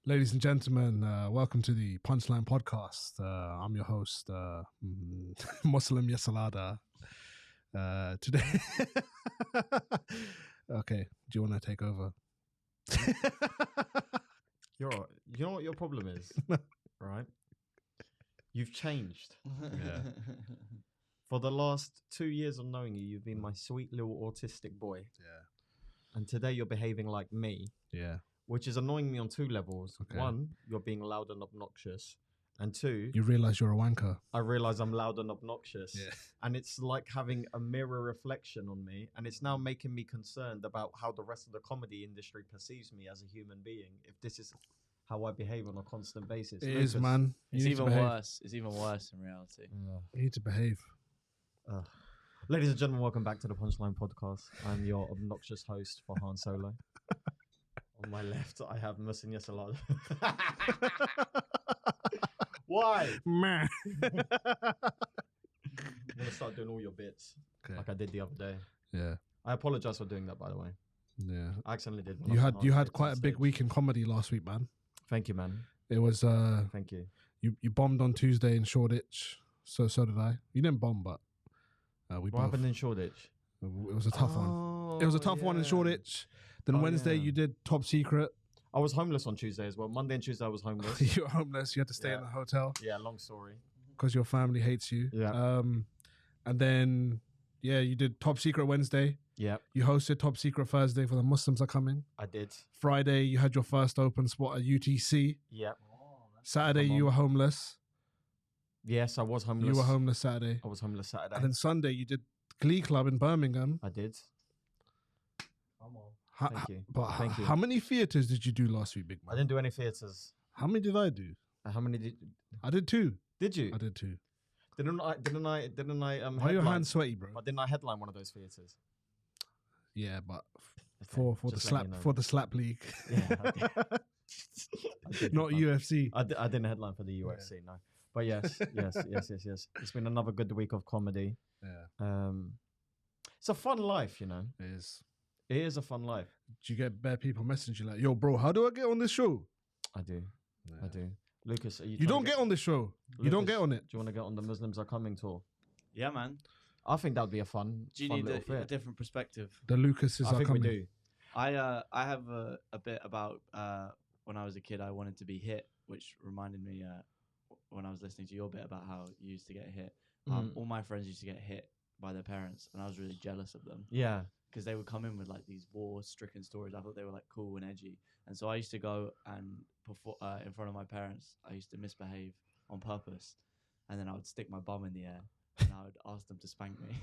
Ladies and gentlemen, welcome to the Punchline Podcast. I'm your host, Muslim Yesilada. Today, okay, do you want to take over? You know what your problem is, right? You've changed. Yeah. For the last 2 years of knowing you, you've been my sweet little autistic boy. Yeah. And today you're behaving like me. Yeah. Which is annoying me on two levels. Okay. One, you're being loud and obnoxious. And two, You realise you're a wanker. I realize I'm loud and obnoxious. Yeah. And it's like having a mirror reflection on me. And it's now making me concerned about how the rest of the comedy industry perceives me as a human being. If this is how I behave on a constant basis. It is, man. It's even worse. It's even worse in reality. You need to behave. Ladies and gentlemen, welcome back to the Punchline Podcast. I'm your obnoxious host, Farhan Solo. On my left, I have Muhsin Yesilada. Why? Meh. I'm going to start doing all your bits, like I did the other day. Yeah. I apologize for doing that, by the way. Yeah. I accidentally did. You had quite a big week in comedy last week, man. Thank you, man. It was Thank you. You bombed on Tuesday in Shoreditch. So did I. You didn't bomb, but we both. What happened in Shoreditch? It was a tough one. It was a tough one in Shoreditch. Then Wednesday you did Top Secret. I was homeless on Tuesday as well. Monday and Tuesday I was homeless. You were homeless. You had to stay in the hotel. Yeah, long story. Because your family hates you. Yeah. And then, you did Top Secret Wednesday. Yeah. You hosted Top Secret Thursday for the Muslims are coming. I did. Friday, you had your first open spot at UTC. Yeah. Saturday, you were homeless. Yes, I was homeless. You were homeless Saturday. I was homeless Saturday. And then Sunday, you did Glee Club in Birmingham. I did. Come on. Thank you. Thank you. How many theatres did you do last week, big man? I didn't do any theatres. How many did I do? How many did? I did 2. Did you? I did 2. Didn't I? Why are your headline? hands sweaty, bro? But didn't I headline one of those theatres? Yeah, but for the slap league, Yeah, I did not headline. UFC. I didn't headline for the UFC, no. But yes. It's been another good week of comedy. Yeah, it's a fun life, you know. it is. It is a fun life. Do you get bare people messaging you like, "Yo, bro, how do I get on this show?" I do. Yeah. I do. Lucas, are you? You don't get on this show. You don't Lucas, get on it. Do you want to get on the Muslims Are Coming tour? Yeah, man. I think that would be a fun. Do you fun need little a fit. different perspective? The Lucases I are think coming. we do. I have a bit about when I was a kid, I wanted to be hit, which reminded me when I was listening to your bit about how you used to get hit. All my friends used to get hit by their parents, and I was really jealous of them. Yeah. Because they would come in with like these war-stricken stories. I thought they were like cool and edgy, and so I used to go and perform in front of my parents. I used to misbehave on purpose, and then I would stick my bum in the air, and I would ask them to spank me.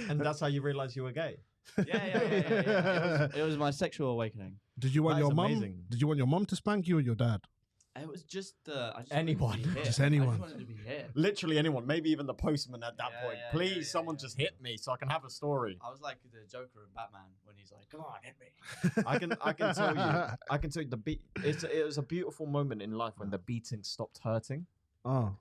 And that's how you realised you were gay. Yeah. It was my sexual awakening. Did you want That is your mum? amazing. Did you want your mum to spank you or your dad? It was just I just Anyone. wanted to be hit. Just anyone. I just wanted to be hit. Literally anyone, maybe even the postman at that Yeah, point. yeah, Please, yeah, someone just hit me so I can have a story. I was like the Joker in Batman when he's like, "Come on, hit me." I can tell you the beat. It was a beautiful moment in life when the beating stopped hurting, Oh,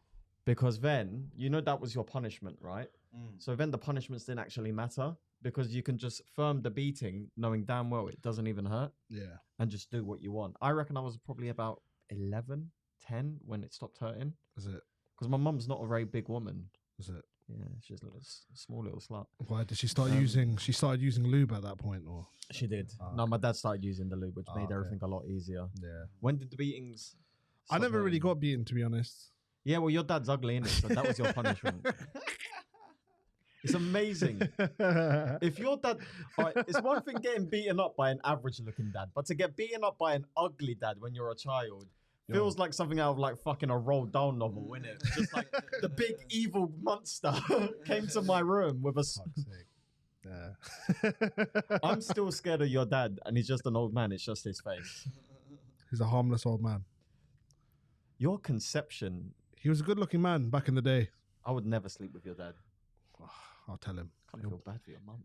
because then that was your punishment, right? So then the punishments didn't actually matter because you can just firm the beating, knowing damn well it doesn't even hurt, yeah. and just do what you want. I reckon I was probably about 11, 10 when it stopped hurting. Is it? Because my mum's not a very big woman. Is it? Yeah, she's a small little slut. Why did she start using? She started using lube at that point, or She did. No, my dad started using the lube, which made okay. everything a lot easier. yeah. When did the beatings? I never stop really hurting? got beaten, to be honest. Yeah, well, your dad's ugly, innit? So that was your punishment. It's amazing. If your dad, it's one thing getting beaten up by an average-looking dad, but to get beaten up by an ugly dad when you're a child feels like something out of like fucking a Roald Dahl novel, innit? Just like the big evil monster came to my room with a. Fuck's sake. Yeah. I'm still scared of your dad, and he's just an old man. It's just his face. He's a harmless old man. Your conception. He was a good-looking man back in the day. I would never sleep with your dad. I'll tell him. Kind of feel bad for your mum.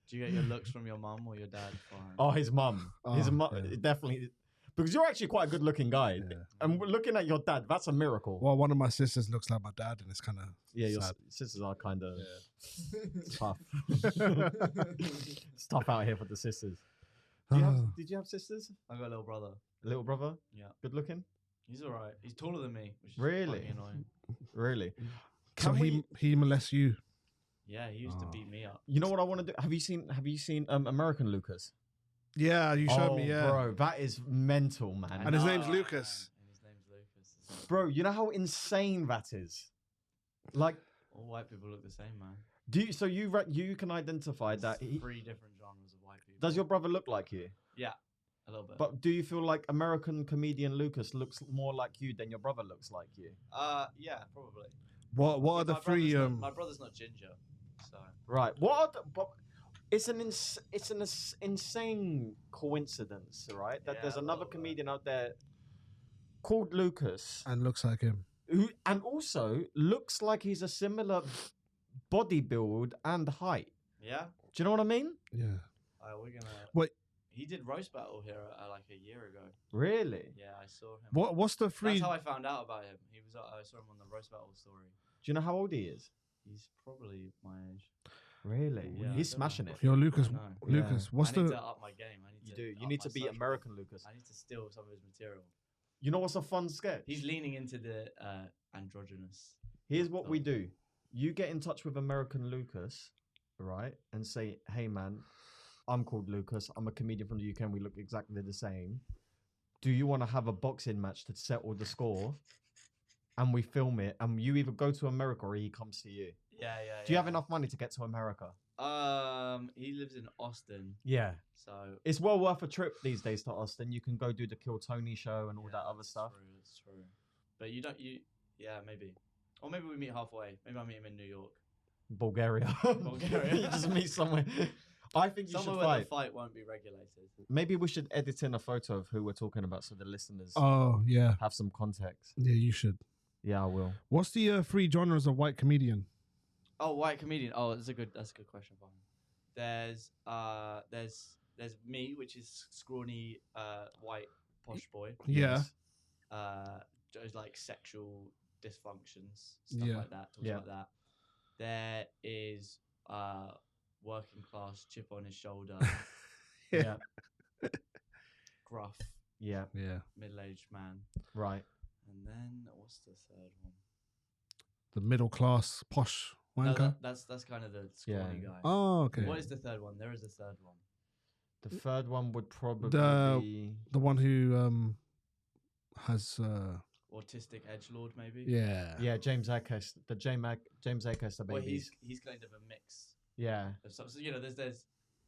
Do you get your looks from your mum or your dad? Fine. Oh, his mum. His mum yeah. definitely. Because you're actually quite a good-looking guy, Yeah. and looking at your dad, that's a miracle. Well, one of my sisters looks like my dad, and it's kind of Yeah, your sad. sisters are kind of tough. It's tough out here for the sisters. Did you have sisters? I got a little brother. A little brother? Yeah. Good looking? He's all right. He's taller than me, which is Really? fucking annoying. Really? So he molests you. Yeah, he used to beat me up. You know what I want to do? Have you seen American Lucas? Yeah, you showed me. Yeah, bro, that is mental, man. And his name's Lucas. And his name's Lucas. Bro, you know how insane that is? Like, All white people look the same, man. you can identify that There's 3 different genres of white people. does your brother look like you? Yeah, a little bit. But do you feel like American comedian Lucas looks more like you than your brother looks like you? Yeah, probably. What are the My three? brother's my brother's not ginger, so Right. It's an insane coincidence, right? That Yeah, there's a another little bit. comedian out there called Lucas, And looks like him. who also looks like he's a similar body build and height. yeah. Do you know what I mean? Yeah. We're gonna. Wait. He did roast battle here like a year ago. Really? Yeah, I saw him. What's the three? That's how I found out about him. He was. I saw him on the roast battle story. Do you know how old he is? He's probably my age. Really? Yeah, He's I don't know. smashing it. Yo, Lucas. I know. Lucas. What's I need the? to up my game. I need You to do. You up need my to be social American game. Lucas. I need to steal some of his material. You know what's a fun sketch? He's leaning into the androgynous. Here's what we stuff. do. You get in touch with American Lucas, right? And say, hey man, I'm called Lucas. I'm a comedian from the UK and we look exactly the same. Do you want to have a boxing match to settle the score? And we film it and you either go to America or he comes to you. Yeah. Do you have enough money to get to America? He lives in Austin, Yeah. so It's well worth a trip these days to Austin. You can go do the Kill Tony show and all that other that's stuff. True, that's true. But yeah, maybe. Or maybe we meet halfway. Maybe I meet him in New York. Bulgaria. Bulgaria. You just meet somewhere. I think you Somewhere should where fight. the fight won't be regulated. Maybe we should edit in a photo of who we're talking about so the listeners Oh yeah. have some context. Yeah, you should. Yeah, I will. What's the 3 genres of white comedian? Oh, white comedian. Oh, that's a good question, Farhan. There's me, which is scrawny, white posh boy. Yeah. Just like sexual dysfunctions, stuff Yeah. like that. Talks Yeah. like that. There is working class, chip on his shoulder, Yeah. gruff, Yeah. Yeah. middle-aged man. Right. And then what's the third one? The middle class posh No, wanker. that's kind of the scrawny guy. Oh, okay. What is the third one? There is a third one. The third one would probably The- be The one who has Autistic edgelord, maybe. yeah, James Ackes. The James Ackes, the Well, babies. he's kind of a mix. Yeah. So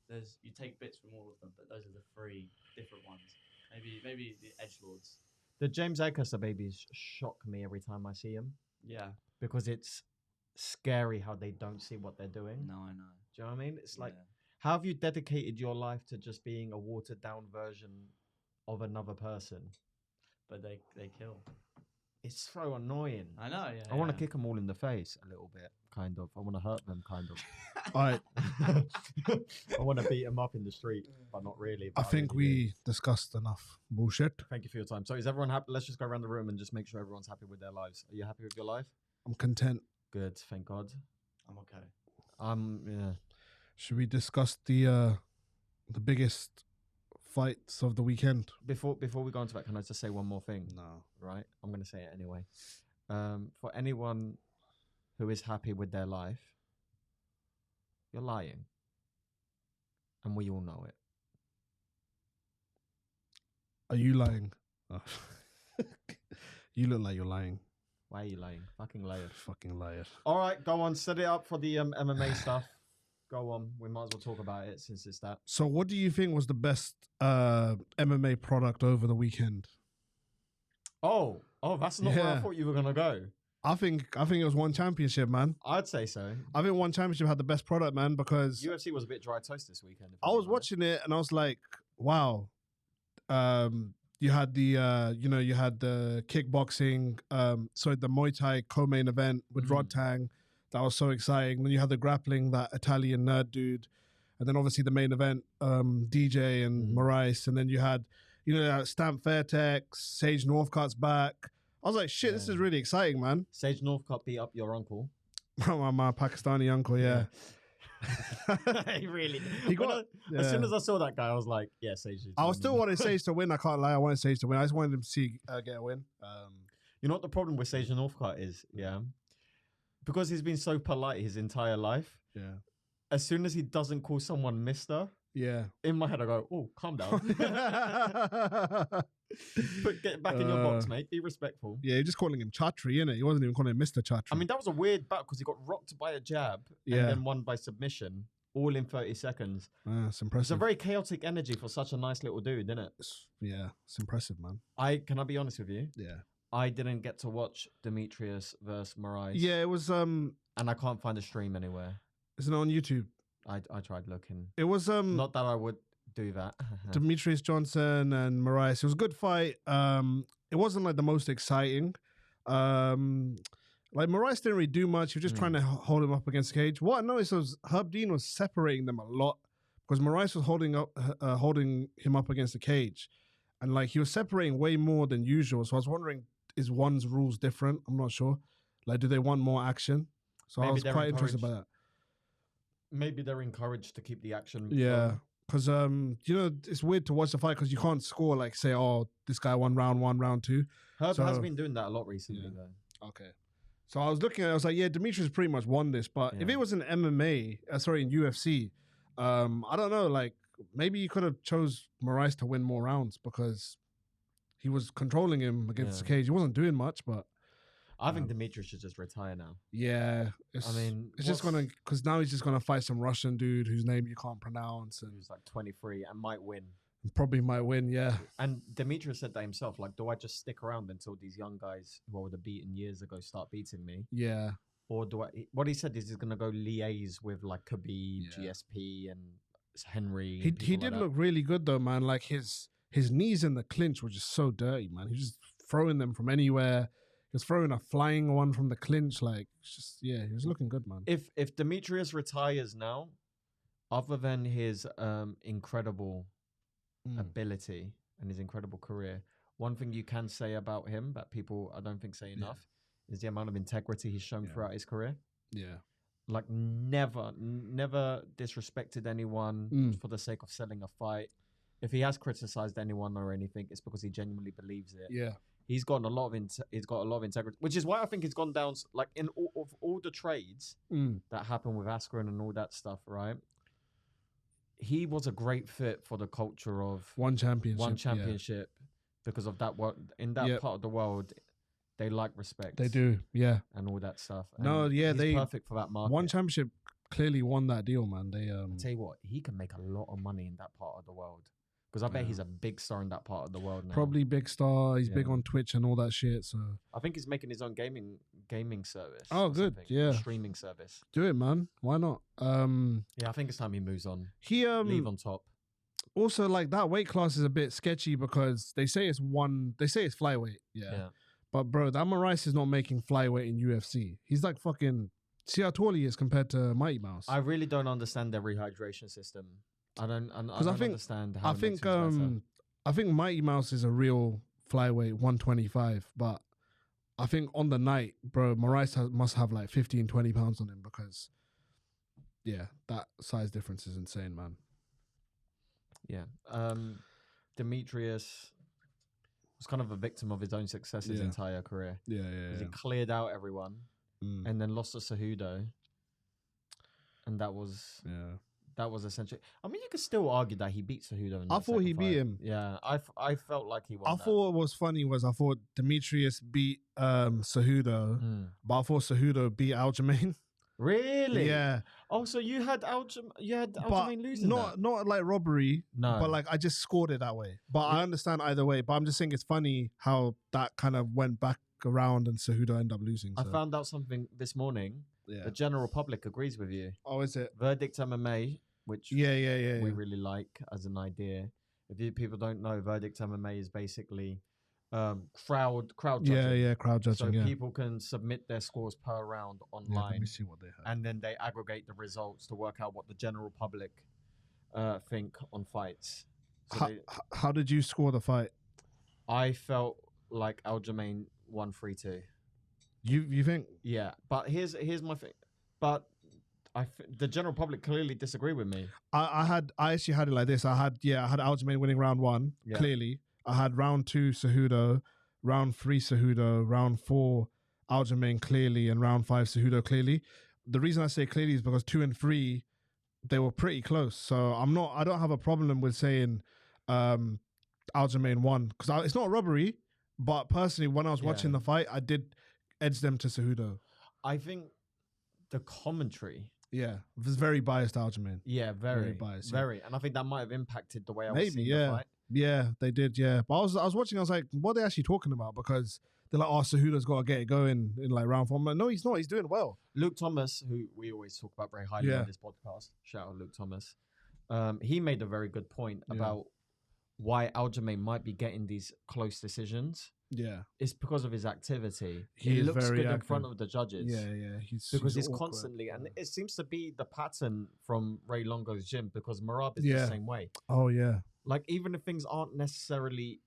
there's you take bits from all of them, but those are the 3 different ones. Maybe the edgelords. The James Ackes, the babies shock me every time I see them Yeah. because it's scary how they don't see what they're doing. No, I know. Do you know what I mean? It's like, Yeah. how have you dedicated your life to just being a watered down version of another person? But they kill. It's so annoying. I know. Yeah. I want to yeah. kick them all in the face a little bit, kind of. I want to hurt them, kind of. All right. I want to beat them up in the street, but not really. I but think really do. we discussed enough bullshit. Thank you for your time. So, is everyone happy? Let's just go around the room and just make sure everyone's happy with their lives. Are you happy with your life? I'm content. Good, thank God. I'm okay. Yeah. Should we discuss the biggest fights of the weekend? Before we go into that, can I just say one more thing? No. Right, I'm going to say it anyway. For anyone who is happy with their life, you're lying, and we all know it. Are you lying? Oh. You look like you're lying. Why are you lying? Fucking liar. Fucking liar. All right, go on. Set it up for the MMA stuff. Go on. We might as well talk about it since it's that. So, what do you think was the best MMA product over the weekend? Oh, that's not where I Yeah. thought you were gonna go. I think it was One Championship, man. I'd say so. I think One Championship had the best product, man, because UFC was a bit dry toast this weekend. if I I'm was honest. watching it and I was like, wow. You had the you had the kickboxing, the Muay Thai co-main event with Rod Tang. That was so exciting. Then you had the grappling, that Italian nerd dude. And then obviously the main event, DJ and Maurice. And then you had, Stamp Fairtex, Sage Northcutt's back. I was like, shit, this is really exciting, man. Sage Northcutt beat up your uncle. my Pakistani uncle, yeah. He really. He got. As soon as I saw that guy, I was like, yeah, Sage. I was still wanting Sage to win. I can't lie. I wanted Sage to win. I just wanted him to see get a win. You know what the problem with Sage Northcutt is? Yeah. Because he's been so polite his entire life. Yeah. As soon as he doesn't call someone Mister, yeah. In my head I go, oh, calm down. Get back in your box, mate. Be respectful. Yeah, you're just calling him Chatri, innit? He wasn't even calling him Mr. Chatri. I mean, that was a weird bout because he got rocked by a jab and then won by submission, all in 30 seconds. It's impressive. It's a very chaotic energy for such a nice little dude, isn't it? It's impressive, man. Can I be honest with you? Yeah. I didn't get to watch Demetrius versus Moraes. Yeah, it was and I can't find the stream anywhere. Isn't it on YouTube? I tried looking. It was not that I would do that. Demetrius Johnson and Moraes. It was a good fight. It wasn't like the most exciting. Like Moraes didn't really do much. He was just trying to hold him up against the cage. What I noticed was Herb Dean was separating them a lot because Moraes was holding him up against the cage, and like he was separating way more than usual. So I was wondering, is one's rules different? I'm not sure. Like, do they want more action? So maybe I was quite interested by that. Maybe they're encouraged to keep the action. Yeah. Because, it's weird to watch the fight because you can't score, like, say, oh, this guy won round 1, round 2. Herb has been doing that a lot recently, though. Okay. So I was looking at it, I was like, yeah, Demetrius pretty much won this. But if it was in MMA, in UFC, I don't know, like, maybe you could have chose Moraes to win more rounds because he was controlling him against the cage. He wasn't doing much, but... I think Demetrius should just retire now. Yeah. It's just going to... Because now he's just going to fight some Russian dude whose name you can't pronounce. And who's like 23 and might win. Probably might win, yeah. And Demetrius said that himself, like, do I just stick around until these young guys who I would have beaten years ago start beating me? Yeah. Or do I... What he said is he's going to go liaise with, like, Khabib, GSP, and Henry. He did look really good, though, man. Like, his knees in the clinch were just so dirty, man. He was just throwing them from anywhere. He was throwing a flying one from the clinch. Like, just, he was looking good, man. If Demetrius retires now, other than his incredible ability and his incredible career, one thing you can say about him that people, I don't think, say enough is the amount of integrity he's shown throughout his career. Yeah. Like, never disrespected anyone for the sake of selling a fight. If he has criticized anyone or anything, it's because he genuinely believes it. Yeah. He's got a lot of integrity, which is why I think he's gone down. Like, in all the trades that happened with Askren and all that stuff, right? He was a great fit for the culture of one championship because of that work in that part of the world. They like respect. They do, yeah, and all that stuff. And he's perfect for that market. One championship clearly won that deal, man. I'll tell you what, he can make a lot of money in that part of the world. Because I bet he's a big star in that part of the world now. Probably big star. He's big on Twitch and all that shit. So I think he's making his own gaming service. Oh, good. Yeah. Streaming service. Do it, man. Why not? Yeah, I think it's time he moves on. Leave on top. Also, like, that weight class is a bit sketchy because they say it's flyweight. Yeah. But bro, that Moraes is not making flyweight in UFC. He's like fucking... See how tall he is compared to Mighty Mouse. I really don't understand their rehydration system. I don't understand how I think Mighty Mouse is a real flyweight 125, but I think on the night, bro, Moraes must have like 15, 20 pounds on him because, that size difference is insane, man. Yeah. Demetrius was kind of a victim of his own success his entire career. Yeah. He cleared out everyone and then lost to Cejudo. And that was... Yeah. That was essentially... I mean, you could still argue that he beat Cejudo. I thought he beat him. Yeah, I felt like he won. I thought what was funny was I thought Demetrius beat Cejudo, but I thought Cejudo beat Aljamain. Really? Yeah. Oh, so you had Aljamain losing not like robbery. No. But like I just scored it that way. But I understand either way. But I'm just saying it's funny how that kind of went back around and Cejudo ended up losing. So. I found out something this morning. Yeah. The general public agrees with you. Oh, is it? Verdict MMA, which we really like as an idea. If people don't know, Verdict MMA is basically crowd judging. Yeah, crowd judging. So people can submit their scores per round online. Let me see what they have. And then they aggregate the results to work out what the general public think on fights. So how did you score the fight? I felt like Aljamain won 3-2. You think? Yeah, but here's my thing. But the general public clearly disagree with me. I actually had it like this. I had Aljamain winning round 1 clearly. I had round 2 Cejudo, round 3 Cejudo, round 4 Aljamain clearly, and round 5 Cejudo clearly. The reason I say clearly is because 2 and 3 they were pretty close. So I don't have a problem with saying Aljamain won because it's not a robbery. But personally, when I was watching the fight, I did edge them to Cejudo. I think the commentary. Yeah, it was very biased, Aljamain. Yeah, very biased. Very. And I think that might have impacted the way I was seeing the fight. Yeah, they did, yeah. But I was watching, I was like, what are they actually talking about? Because they're like, oh, Cejudo's got to get it going in like round 4. I'm like, no, he's not. He's doing well. Luke Thomas, who we always talk about very highly on this podcast, shout out Luke Thomas, he made a very good point about why Aljamain might be getting these close decisions. Yeah. It's because of his activity. He looks very good active in front of the judges. Yeah. He's constantly, and it seems to be the pattern from Ray Longo's gym because Merab is the same way. Oh, yeah. Like, even if things aren't necessarily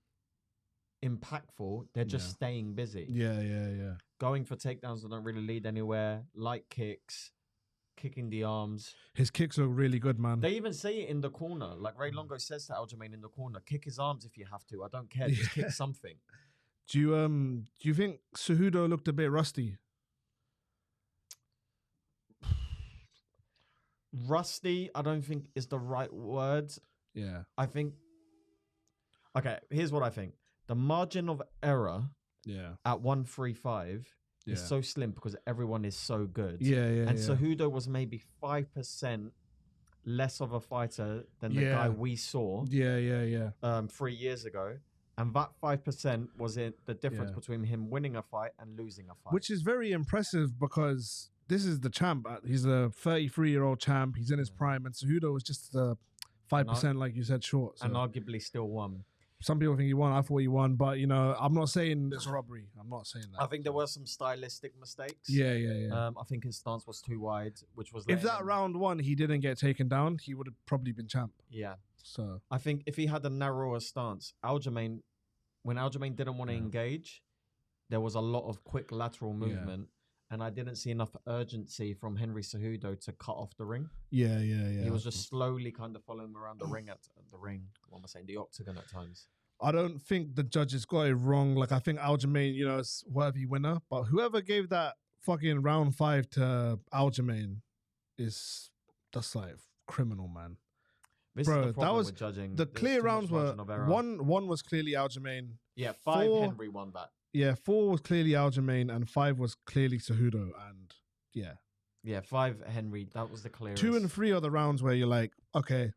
impactful, they're just staying busy. Yeah. Going for takedowns that don't really lead anywhere, light kicks, kicking the arms. His kicks are really good, man. They even say it in the corner. Like Ray Longo says to Aljamain in the corner, kick his arms if you have to. I don't care. Just kick something. Do you think Cejudo looked a bit rusty? Rusty, I don't think is the right word. Yeah. I think. Okay, here's what I think. The margin of error at 135 is so slim because everyone is so good. Yeah. And Cejudo was maybe 5% less of a fighter than the guy we saw. Yeah. 3 years ago. And that 5% was the difference between him winning a fight and losing a fight. Which is very impressive because this is the champ. He's a 33-year-old champ. He's in his prime. And Cejudo was just 5%, like you said, short. So. And arguably still won. Some people think he won. I thought he won. But, I'm not saying it's a robbery. I'm not saying that. I think there were some stylistic mistakes. Yeah. I think his stance was too wide, which was... If that round 1 he didn't get taken down, he would have probably been champ. Yeah. So I think if he had a narrower stance, when Aljamain didn't want to engage, there was a lot of quick lateral movement, and I didn't see enough urgency from Henry Cejudo to cut off the ring. Yeah. He was just slowly kind of following around the ring the octagon at times. I don't think the judges got it wrong. Like, I think Aljamain, is worthy winner, but whoever gave that fucking round 5 to Aljamain that's like criminal, man. Bro, that was judging. The clear rounds were one was clearly Aljamain. Yeah, 5 Henry won that. Yeah, 4 was clearly Aljamain and 5 was clearly Cejudo, and yeah, 5 Henry. That was the clearest. 2 and 3 are the rounds where you're like, okay,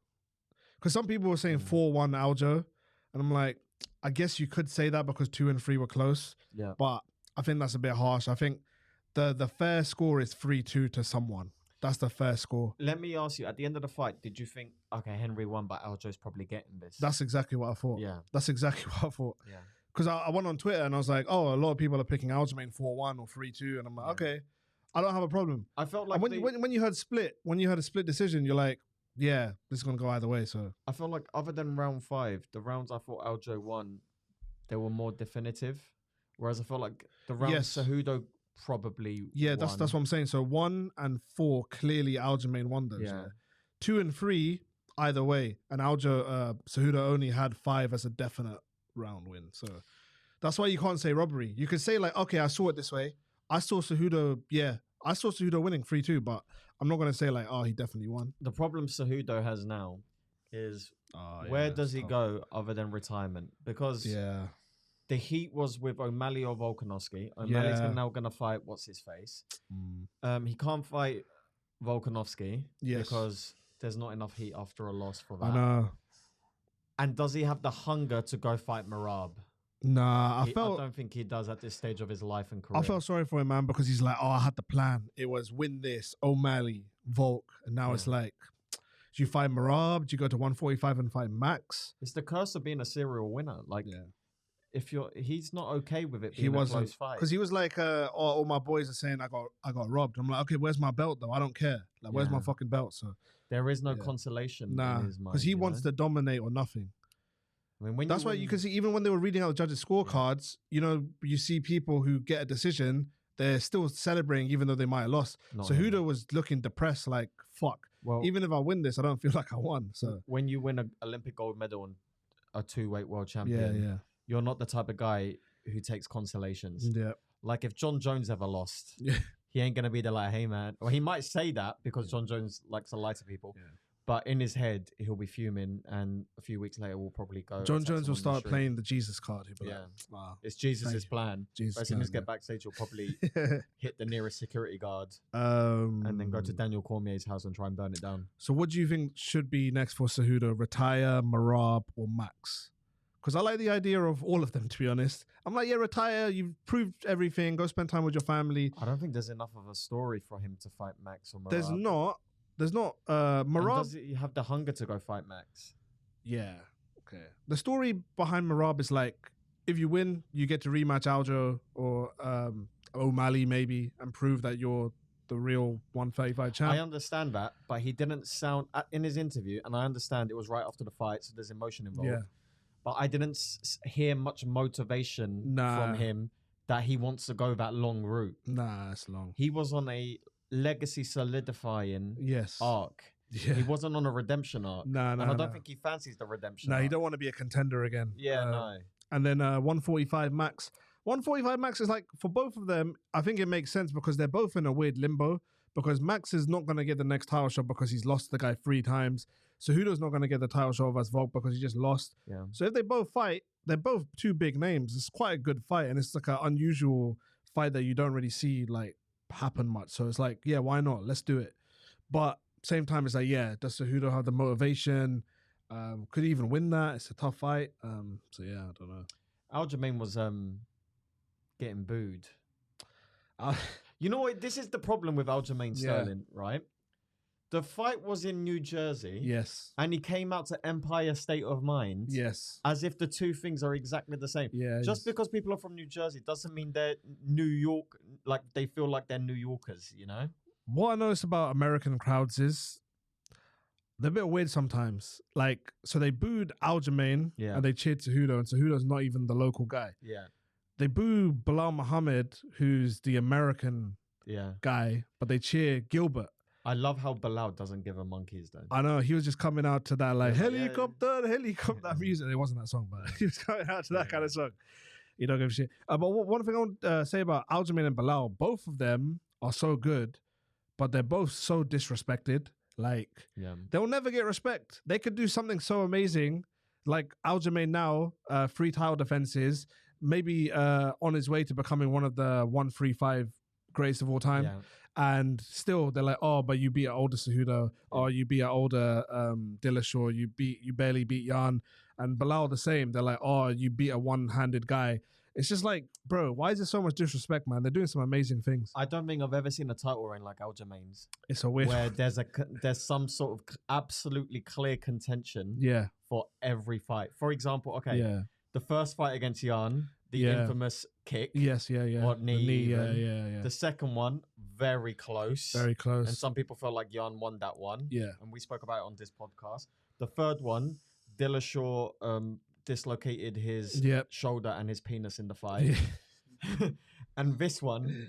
because some people were saying 4-1 Aljo, and I'm like, I guess you could say that because 2 and 3 were close. Yeah, but I think that's a bit harsh. I think the fair score is 3-2 to someone. That's the fair score. Let me ask you, at the end of the fight, did you think, okay, Henry won, but Aljo's probably getting this? That's exactly what I thought. Yeah. That's exactly what I thought. Yeah. Because I went on Twitter and I was like, oh, a lot of people are picking Aljamain 4-1 or 3-2. And I'm like, okay, I don't have a problem. I felt like... And when you heard a split decision, you're like, yeah, this is going to go either way. So I felt like other than round 5, the rounds I thought Aljo won, they were more definitive. Whereas I felt like the rounds Cejudo probably won. That's what I'm saying. So 1 and 4 clearly Aljamain won those. Yeah. 2 and 3 either way, and Cejudo only had 5 as a definite round win. So that's why you can't say robbery. You could say like, okay, I saw it this way. I saw Cejudo winning 3-2, but I'm not gonna say like, oh, he definitely won. The problem Cejudo has now is where does he go other than retirement? Because the heat was with O'Malley or Volkanovski. O'Malley's now going to fight what's-his-face. He can't fight Volkanovski because there's not enough heat after a loss for that. I know. And does he have the hunger to go fight Merab? Nah, I don't think he does at this stage of his life and career. I felt sorry for him, man, because he's like, oh, I had the plan. It was win this, O'Malley, Volk. And now it's like, do you fight Merab? Do you go to 145 and fight Max? It's the curse of being a serial winner. Like... he's not okay with it being a close fight. Because he was like, all my boys are saying I got robbed. I'm like, okay, where's my belt though? I don't care. Like, where's my fucking belt? So there is no consolation in his mind. Because he wants to dominate or nothing. I mean, that's why you can see, even when they were reading out the judges' scorecards, you see people who get a decision they're still celebrating even though they might have lost. Not Cejudo was looking depressed, like, fuck. Well, Even if I win this, I don't feel like I won. So when you win an Olympic gold medal and a 2-weight world champion, you're not the type of guy who takes consolations. Yeah. Like if John Jones ever lost, Yeah. he ain't gonna be there like, hey man. Or he might say that because John Jones likes to lie to people. Yeah. But in his head, he'll be fuming, and a few weeks later, we'll probably go. John Jones will start playing the Jesus card. He'll be Yeah. like, wow. It's Jesus' plan. Jesus But as soon as plan, get backstage, he'll probably hit the nearest security guard and then go to Daniel Cormier's house and try and burn it down. So what do you think should be next for Cejudo? Retire, Marab, or Max? Because I like the idea of all of them, to be honest. I'm like, yeah, retire. You've proved everything. Go spend time with your family. I don't think there's enough of a story for him to fight Max or Marab. There's not. Marab. Does he have the hunger to go fight Max? Yeah. Okay. The story behind Marab is like, if you win, you get to rematch Aljo or O'Malley maybe and prove that you're the real 135 champ. I understand that, but he didn't sound in his interview, and I understand it was right after the fight, so there's emotion involved. Yeah. But I didn't hear much motivation from him that he wants to go that long route. Nah, it's long. He was on a legacy solidifying arc. Yeah. He wasn't on a redemption arc. No, and I don't think he fancies the redemption No, arc. he don't want to be a contender again. Yeah, no. And then 145 Max. 145 Max is like, for both of them, I think it makes sense because they're both in a weird limbo. Because Max is not going to get the next title shot because he's lost the guy 3 times. Cejudo's not going to get the title shot of Volk because he just lost. Yeah. So if they both fight, they're both 2 big names. It's quite a good fight, and it's like an unusual fight that you don't really see like happen much. So it's like, yeah, why not? Let's do it. But same time, it's like, yeah, does Cejudo have the motivation? Could he even win that? It's a tough fight. So yeah, I don't know. Aljamain was getting booed. You know what? This is the problem with Aljamain Sterling, right? The fight was in New Jersey. Yes. And he came out to Empire State of Mind. Yes. As if the two things are exactly the same. Yeah. Just because people are from New Jersey doesn't mean they're New York, like they feel like they're New Yorkers, you know? What I notice about American crowds is they're a bit weird sometimes. Like, so they booed Aljamain and they cheered Cejudo, and Cejudo's not even the local guy. Yeah. They boo Belal Muhammad, who's the American guy, but they cheer Gilbert. I love how Belal doesn't give a monkey's though. I know, he was just coming out to that like helicopter music. It wasn't that song, but he was coming out to that kind of song. You don't give a shit. But one thing I want to say about Aljamain and Belal, both of them are so good, but they're both so disrespected. Like, they'll never get respect. They could do something so amazing, like Aljamain now, 3 title defenses, maybe on his way to becoming one of the 135 greatest of all time. Yeah. And still, they're like, oh, but you beat an older Cejudo, or you beat an older Dillashaw, you barely beat Jan. And Belal the same. They're like, oh, you beat a one-handed guy. It's just like, bro, why is there so much disrespect, man? They're doing some amazing things. I don't think I've ever seen a title reign like Aljamain's. It's a weird where there's some sort of absolutely clear contention for every fight. For example, the first fight against Jan, the infamous kick. Yes, or knee. The second one, very close. Very close. And some people felt like Jan won that one. Yeah. And we spoke about it on this podcast. The third one, Dillashaw dislocated his shoulder and his penis in the fight. Yeah. And this one,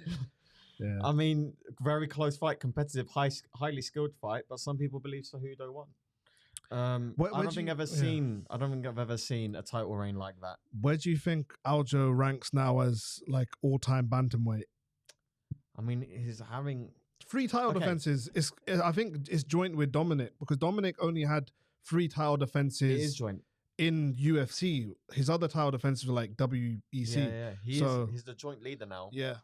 I mean, very close fight, competitive, highly skilled fight, but some people believe Cejudo won. I don't think I've ever seen a title reign like that. Where do you think Aljo ranks now as like all-time bantamweight? I mean, he's having 3 title defenses. I think it's joint with Dominic, because Dominic only had 3 title defenses. It is joint in UFC. His other title defenses were like WEC. Yeah. He's the joint leader now. Yeah.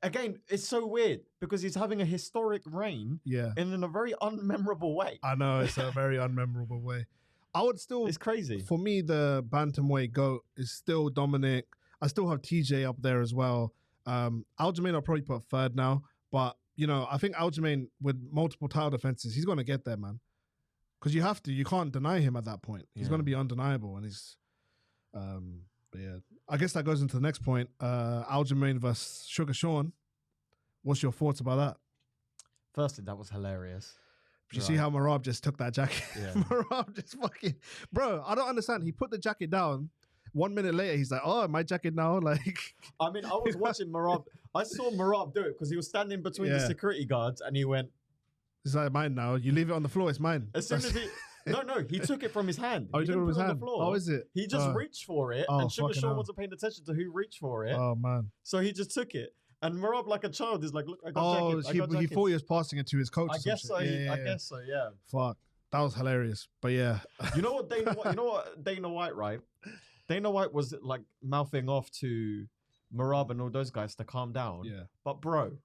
Again, it's so weird because he's having a historic reign in a very unmemorable way. I know, it's a very unmemorable way. I would still... It's crazy. For me, the bantamweight GOAT is still Dominic. I still have TJ up there as well. Aljamain I'll probably put 3rd now. But, you know, I think Aljamain with multiple title defenses, he's going to get there, man. Because you have to. You can't deny him at that point. He's going to be undeniable. And he's... But yeah, I guess that goes into the next point. Aljamain versus Sugar Sean. What's your thoughts about that? Firstly, that was hilarious. Did you see how Marab just took that jacket? Yeah. Marab just fucking... Bro, I don't understand. He put the jacket down 1 minute later, he's like, "Oh, my jacket now." Like, I mean, I was watching Marab. I saw Marab do it because he was standing between the security guards, and he went, "It's like mine now. You leave it on the floor. It's mine." As soon as he, no, he took it from his hand. Oh, he took it from his hand. On the floor. Oh, is it? He just reached for it, and Sugar fucking Sean hell. wasn't paying attention to who reached for it. Oh man. So he just took it, and Marab, like a child, is like, "Look, I got jackets. I got he jackets." thought he was passing it to his coach. I guess so. I guess so. Yeah. Fuck, that was hilarious. But yeah, You know what Dana White, right? Dana White was like mouthing off to Marab and all those guys to calm down. yeah, But bro,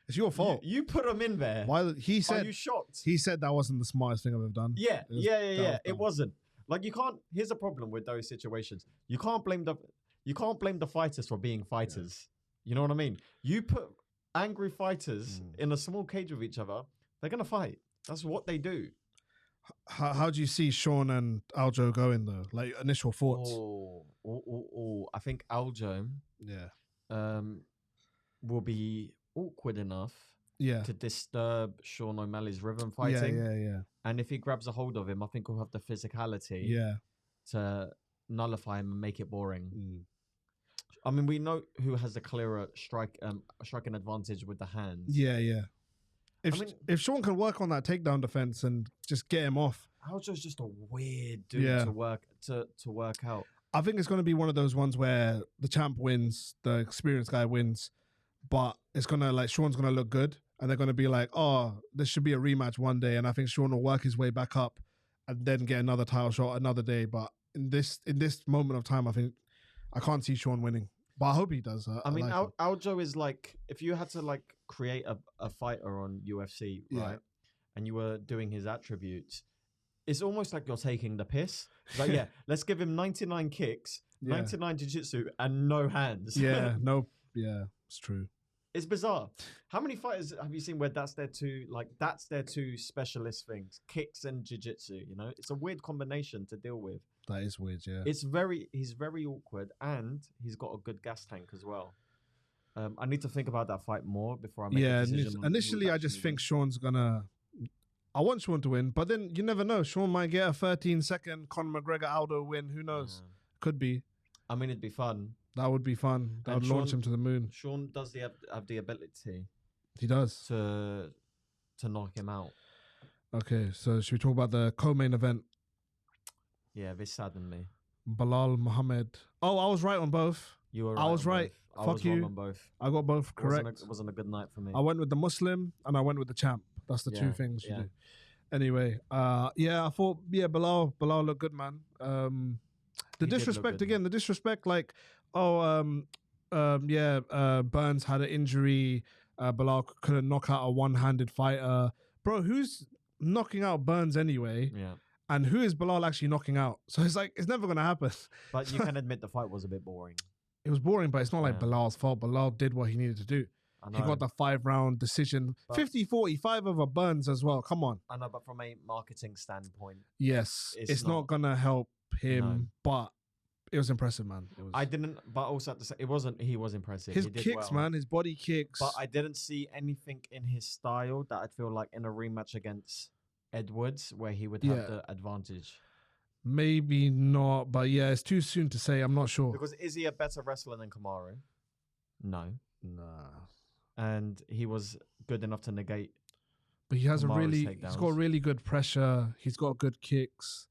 it's your fault. you put him in there. Why he Are said you shocked? he said that wasn't the smartest thing I've ever done. Yeah. dumb. It wasn't. Like you can't. Here's the problem with those situations. You can't blame the fighters for being fighters. You know what I mean? You put angry fighters in a small cage with each other, they're gonna fight. That's what they do. How do you see Sean and Aljo going though? Like initial thoughts. I think Aljo Yeah. will be awkward enough Yeah. to disturb Sean O'Malley's rhythm fighting. Yeah. And if he grabs a hold of him, I think he'll have the physicality Yeah. to nullify him and make it boring. Mm. I mean, we know who has the clearer striking advantage with the hands. Yeah. If Sean can work on that takedown defense and just get him off, Aljo's just a weird dude to work out. I think it's going to be one of those ones where the champ wins, the experienced guy wins, but it's going to like Sean's going to look good, and they're going to be like, "Oh, this should be a rematch one day," and I think Sean will work his way back up and then get another title shot another day. But in this moment of time, I think I can't see Sean winning, but I hope he does. I mean, Aljo is like, if you had to like create a fighter on UFC, right, and you were doing his attributes, it's almost like you're taking the piss. Like, yeah, let's give him 99 kicks, 99 jiu-jitsu, and no hands. Yeah, it's true. It's bizarre. How many fighters have you seen where that's their two specialist things, kicks and jiu-jitsu? You know, it's a weird combination to deal with. That is weird, yeah. He's very awkward, and he's got a good gas tank as well. I need to think about that fight more before I make a decision. Initially, I just think Sean's gonna. I want Sean to win, but then you never know. Sean might get a 13-second Conor McGregor Aldo win. Who knows? Could be. I mean, it'd be fun. That would be fun. That would launch him to the moon. Sean does have the ability. He does to knock him out. Okay, so should we talk about the co-main event? Yeah, this saddened me. Belal Muhammad. Oh, I was right on both. You were right. I was right. I Fuck was you. wrong on both. I got both correct. It wasn't a good night for me. I went with the Muslim and I went with the champ. That's the two things you do. Anyway, I thought, Belal looked good, man. The disrespect again, the disrespect, like, Burns had an injury. Belal couldn't knock out a one-handed fighter. Bro, who's knocking out Burns anyway? Yeah. And who is Belal actually knocking out? So it's like, it's never going to happen. But you can admit the fight was a bit boring. It was boring, but it's not like Belal's fault. Belal did what he needed to do. He got the 5-round decision. 50-45 over Burns as well. Come on. I know, but from a marketing standpoint. Yes. It's not going to help him, but it was impressive, man. I didn't, but also at the same, he was impressive. His kicks, man, his body kicks. But I didn't see anything in his style that I'd feel like in a rematch against Edwards where he would have the advantage. Maybe not, but it's too soon to say. I'm not sure. Because is he a better wrestler than Kamaru? No. Nah. And he was good enough to negate. But he has he's got really good pressure. He's got good kicks.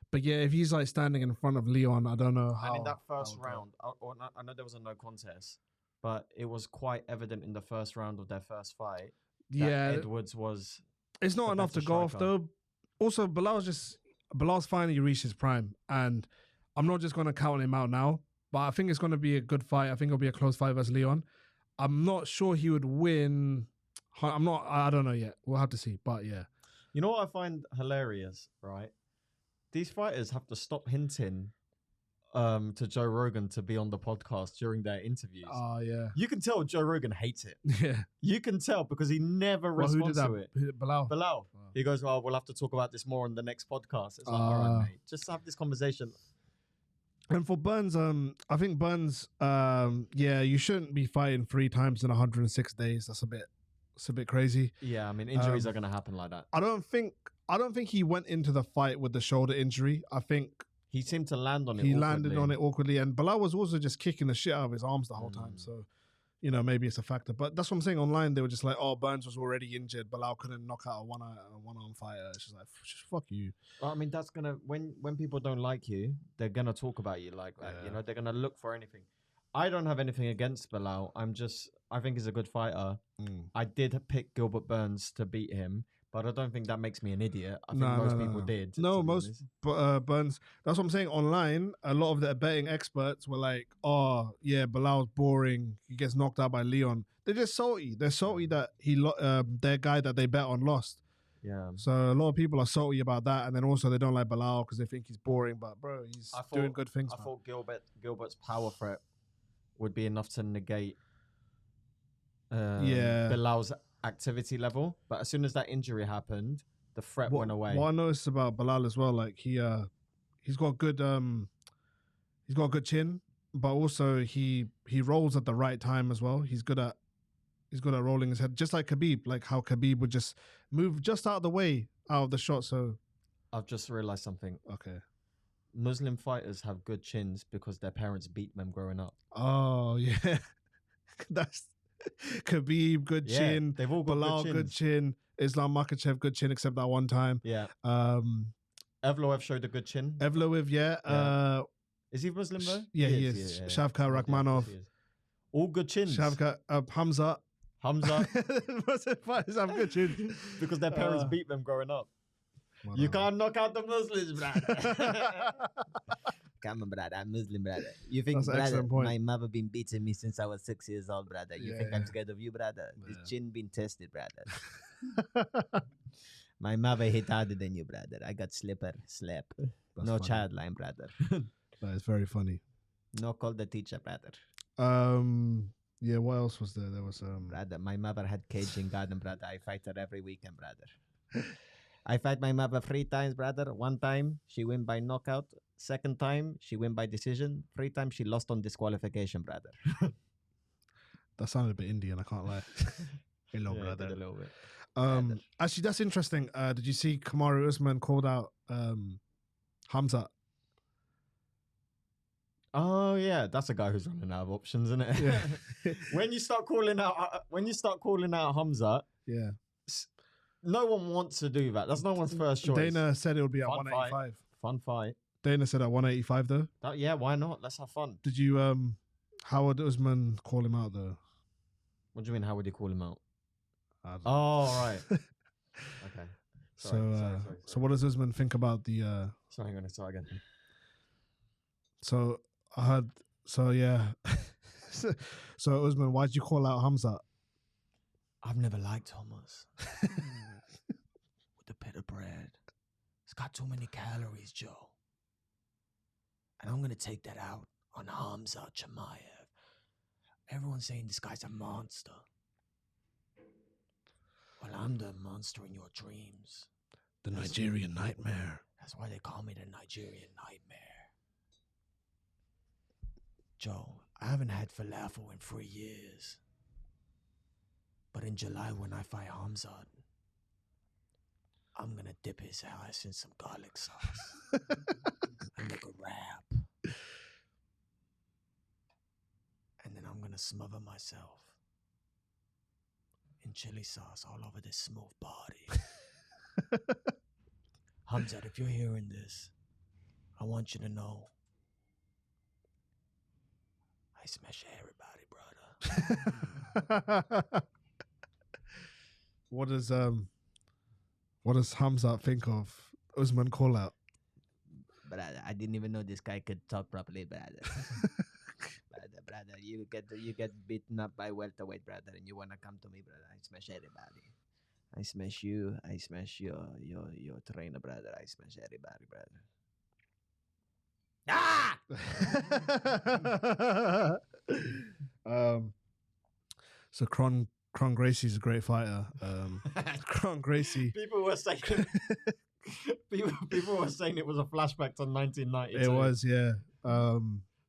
But if he's like standing in front of Leon, I don't know how. And in that first round, I know there was a no contest, but it was quite evident in the first round of their first fight that Edwards was. It's not enough to go off though. Also, Belal's finally reached his prime, and I'm not just going to count him out now, but I think it's going to be a good fight. I think it'll be a close fight versus Leon. I'm not sure he would win. I don't know yet. We'll have to see. But yeah. You know what I find hilarious, right? These fighters have to stop hinting to Joe Rogan to be on the podcast during their interviews. Oh, yeah. You can tell Joe Rogan hates it. Yeah. You can tell because he never responds to it. Belal. Wow. He goes, well, we'll have to talk about this more on the next podcast. It's like, all right, mate. Just have this conversation. And for Burns, I think Burns, you shouldn't be fighting 3 times in 106 days. That's a bit crazy. Yeah, I mean, injuries are going to happen like that. I don't think he went into the fight with the shoulder injury. I think He seemed to land on it. He awkwardly. landed on it awkwardly, and Belal was also just kicking the shit out of his arms the whole time. So, you know, maybe it's a factor. But that's what I'm saying. Online, they were just like, "Oh, Burns was already injured. Belal couldn't knock out a one-arm fighter." It's just like, just fuck you. Well, I mean, that's gonna when people don't like you, they're gonna talk about you like that. You know, they're gonna look for anything. I don't have anything against Belal. I think he's a good fighter. I did pick Gilbert Burns to beat him, but I don't think that makes me an idiot. I think most people did. No, most Burns. That's what I'm saying. Online, a lot of the betting experts were like, "Oh, yeah, Bilal's boring. He gets knocked out by Leon." They're just salty. They're salty that their guy that they bet on lost. Yeah. So a lot of people are salty about that, and then also they don't like Belal because they think he's boring. But bro, he's doing good things. I thought Gilbert's power threat would be enough to negate Bilal's activity level, but as soon as that injury happened, the threat went away. What I noticed about Belal as well, like he's got good chin, but also he rolls at the right time as well. He's good at rolling his head, just like Khabib, like how Khabib would just move just out of the way out of the shot. So I've just realized something. Okay. Muslim fighters have good chins because their parents beat them growing up. Oh yeah, that's Khabib good chin. They've all got Belal good chin. Islam Makhachev good chin, except that one time. Yeah. Evloev showed a good chin. Evloev, yeah. Is he Muslim though? Yeah, he is. Shavkat Rakhmonov. All good chins. Shavkat Hamza. Fighters have good chins because their parents beat them growing up. You can't knock out the Muslims, brother. Come on, brother. I'm Muslim, brother. You think, brother, my mother been beating me since I was 6 years old, brother. You think I'm scared of you, brother? This chin been tested, brother. My mother hit harder than you, brother. I got slap. No child line, brother. That is very funny. No call the teacher, brother. Yeah, what else was there? There was brother, my mother had cage in garden, brother. I fight her every weekend, brother. I fight my mother 3 times, brother. 1 time, she win by knockout. 2nd time, she win by decision. 3 times, she lost on disqualification, brother. That sounded a bit Indian, I can't lie. Hello, brother. A little bit. Actually, that's interesting. Did you see Kamaru Usman called out Hamza? Oh yeah, that's a guy who's running out of options, isn't it? Yeah. when you start calling out Hamza, yeah. No one wants to do that. That's no one's first choice. Dana said it would be at 185. Fun fight. Dana said at 185 though. Yeah, why not? Let's have fun. Did you how would Usman call him out though? What do you mean? How would he call him out? Oh right. Okay. Sorry. So what does Usman think about the? Sorry, I'm gonna start again. So I heard. So yeah. So Usman, why'd you call out Hamza? I've never liked hummus. With a bit of bread. It's got too many calories, Joe. And I'm going to take that out on Hamza Chimaev. Everyone's saying this guy's a monster. Well, I'm the monster in your dreams. The Nigerian nightmare. That's why they call me the Nigerian nightmare. Joe, I haven't had falafel in 3 years. But in July, when I fight Hamza, I'm going to dip his ass in some garlic sauce and make a wrap. And then I'm going to smother myself in chili sauce all over this smooth body. Hamza, if you're hearing this, I want you to know I smash everybody, brother. What does Hamza think of Usman call out? Brother, I didn't even know this guy could talk properly, brother. brother, you get beaten up by welterweight, brother, and you wanna come to me, brother? I smash everybody. I smash you. I smash your trainer, brother. I smash everybody, brother. So Kron Gracie's a great fighter. Kron Gracie. People were saying it was a flashback to 1992. It was, yeah.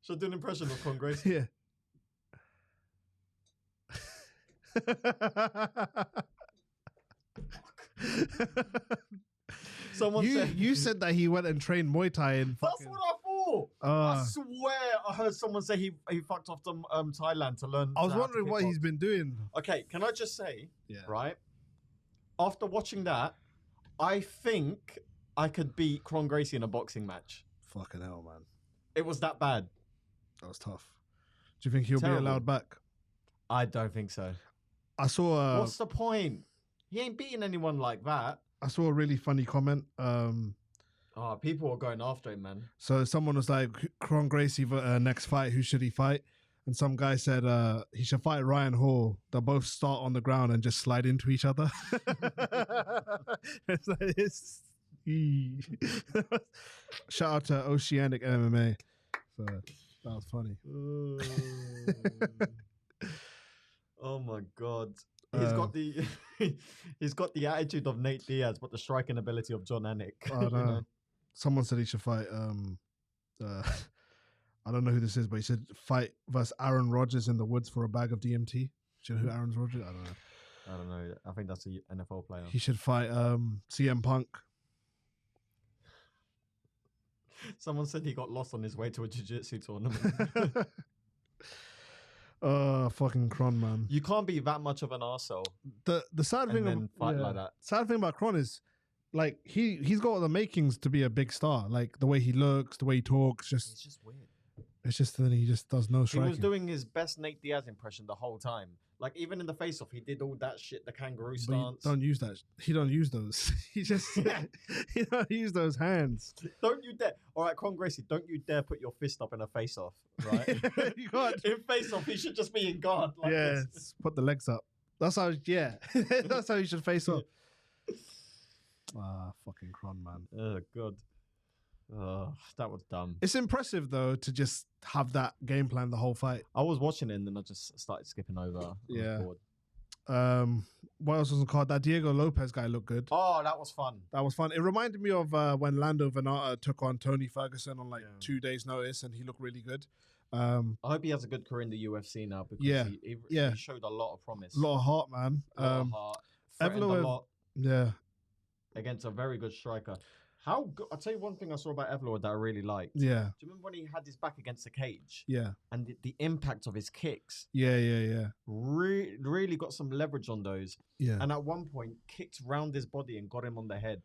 Should I do an impression of Kron Gracie? Yeah. You said that he went and trained Muay Thai in That's fucking... what I thought. I swear I heard someone say he fucked off to Thailand to learn. I was wondering what he's been doing. Okay, can I just say, Yeah. right? After watching that, I think I could beat Kron Gracie in a boxing match. Fucking hell, man. It was that bad. That was tough. Do you think he'll Terrible. be allowed back? I don't think so. I saw... What's the point? He ain't beating anyone like that. I saw a really funny comment. People are going after him, man. So someone was like, Kron Gracie, next fight, who should he fight? And some guy said he should fight Ryan Hall. They'll both start on the ground and just slide into each other. Shout out to Oceanic MMA. So that was funny. Oh my God. He's got the attitude of Nate Diaz, but the striking ability of John Anik. Oh, no. Someone said he should fight. I don't know who this is, but he said fight versus Aaron Rodgers in the woods for a bag of DMT. Do you know who Aaron Rodgers? I don't know. I think that's an NFL player. He should fight CM Punk. Someone said he got lost on his way to a jiu-jitsu tournament. Fucking Kron, man. You can't be that much of an arsehole. The sad thing and fight like that. Sad thing about Kron is, like, he's got the makings to be a big star. Like the way he looks, the way he talks, It's just weird. It's just that he just does no striking. He was doing his best Nate Diaz impression the whole time. Like, even in the face-off, he did all that shit, the kangaroo stance. Don't use that. He don't use those. He just he don't use those hands. Don't you dare. All right, Kron Gracie, don't you dare put your fist up in a face-off, right? You can't. In face-off, he should just be in guard. Like this. Put the legs up. That's how. Yeah, that's how you should face off. Fucking Kron, man. Oh God. Oh, that was dumb. It's impressive though to just have that game plan the whole fight. I was watching it and then I just started skipping over. Yeah. What else was on the card? That Diego Lopez guy looked good. Oh, that was fun. That was fun. It reminded me of when Lando Venata took on Tony Ferguson on 2 days' notice, and he looked really good. I hope he has a good career in the UFC now because he showed a lot of promise. A lot of heart, man. A lot of heart. Threatened a lot. Yeah. Against a very good striker. How good? I'll tell you one thing I saw about Evloev that I really liked. Yeah. Do you remember when he had his back against the cage? Yeah. And the impact of his kicks. Yeah. Really got some leverage on those. Yeah. And at one point, kicked round his body and got him on the head.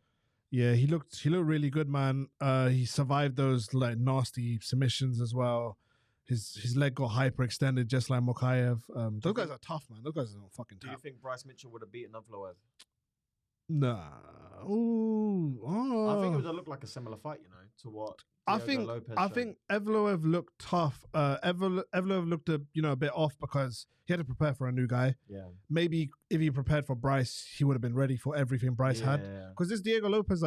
Yeah, he looked really good, man. He survived those nasty submissions as well. His leg got hyperextended just like Mokaev. Those guys are tough, man. Those guys are fucking tough. Do you think Bryce Mitchell would have beaten Evloev? Nah. Ooh. Oh. I think it would have looked like a similar fight, to what Lopez I think Evloev looked tough. Evloev looked a bit off because he had to prepare for a new guy. Yeah. Maybe if he prepared for Bryce, he would have been ready for everything Bryce had. Because this Diego Lopez,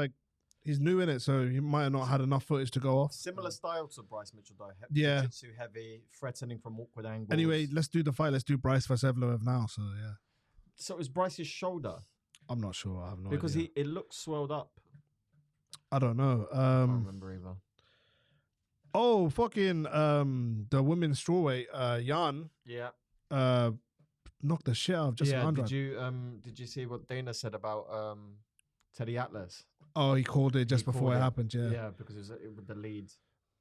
he's new in it, so he might have not had enough footage to go off. Similar style to Bryce Mitchell, though. Yeah. Jiu-jitsu heavy, threatening from awkward angles. Anyway, let's do the fight. Let's do Bryce versus Evloev now. So yeah. So is Bryce's shoulder? I'm not sure. I have no because idea. it looks swelled up. I don't know. I can't remember either. Oh, fucking the women's strawweight, Jan. Yeah. Knocked the shit out of Jessica Andrade. Did you see what Dana said about Teddy Atlas? Oh, he called it just before it happened. Yeah. Yeah, because it was with the lead.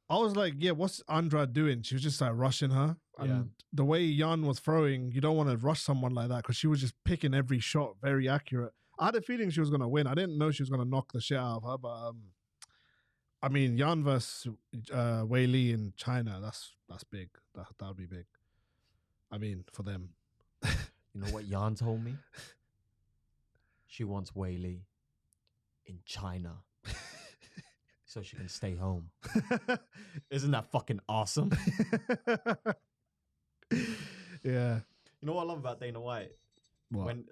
I was like, yeah, what's Andrade doing? She was just rushing her. And the way Jan was throwing, you don't want to rush someone like that because she was just picking every shot very accurate. I had a feeling she was going to win. I didn't know she was going to knock the shit out of her, but I mean, Jan versus Wei Li in China, that's big. That would be big. I mean, for them. You know what Jan told me? She wants Wei Li in China. So she can stay home. Isn't that fucking awesome? Yeah. You know what I love about Dana White? What? When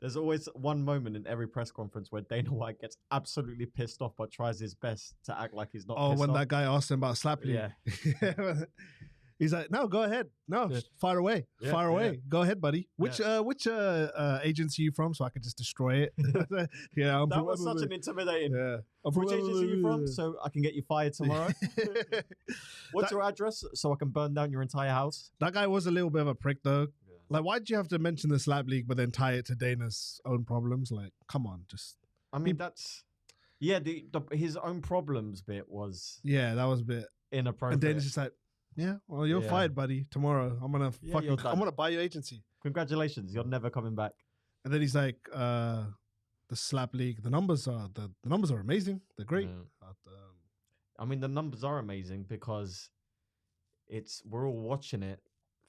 there's always one moment in every press conference where Dana White gets absolutely pissed off but tries his best to act like he's not pissed off. That guy asked him about slap league. Yeah. He's like, no, go ahead. No, fire away. Fire away. Go ahead, buddy. Which agency are you from so I could just destroy it? Yeah. That was such an intimidating. Yeah. Which agency are you from so I can get you fired tomorrow? What's your address so I can burn down your entire house? That guy was a little bit of a prick though. Yeah. Like, why'd you have to mention the slap league but then tie it to Dana's own problems? Like, come on, just... I mean, that's... Yeah, his own problems bit was Yeah, that was a bit inappropriate. And Dana's just like, yeah, well, you're fired, buddy. Tomorrow, I'm gonna you're done. I'm gonna buy your agency. Congratulations, you're never coming back. And then he's like, the slap league, the numbers are amazing. They're great. Yeah. But, I mean, the numbers are amazing because we're all watching it,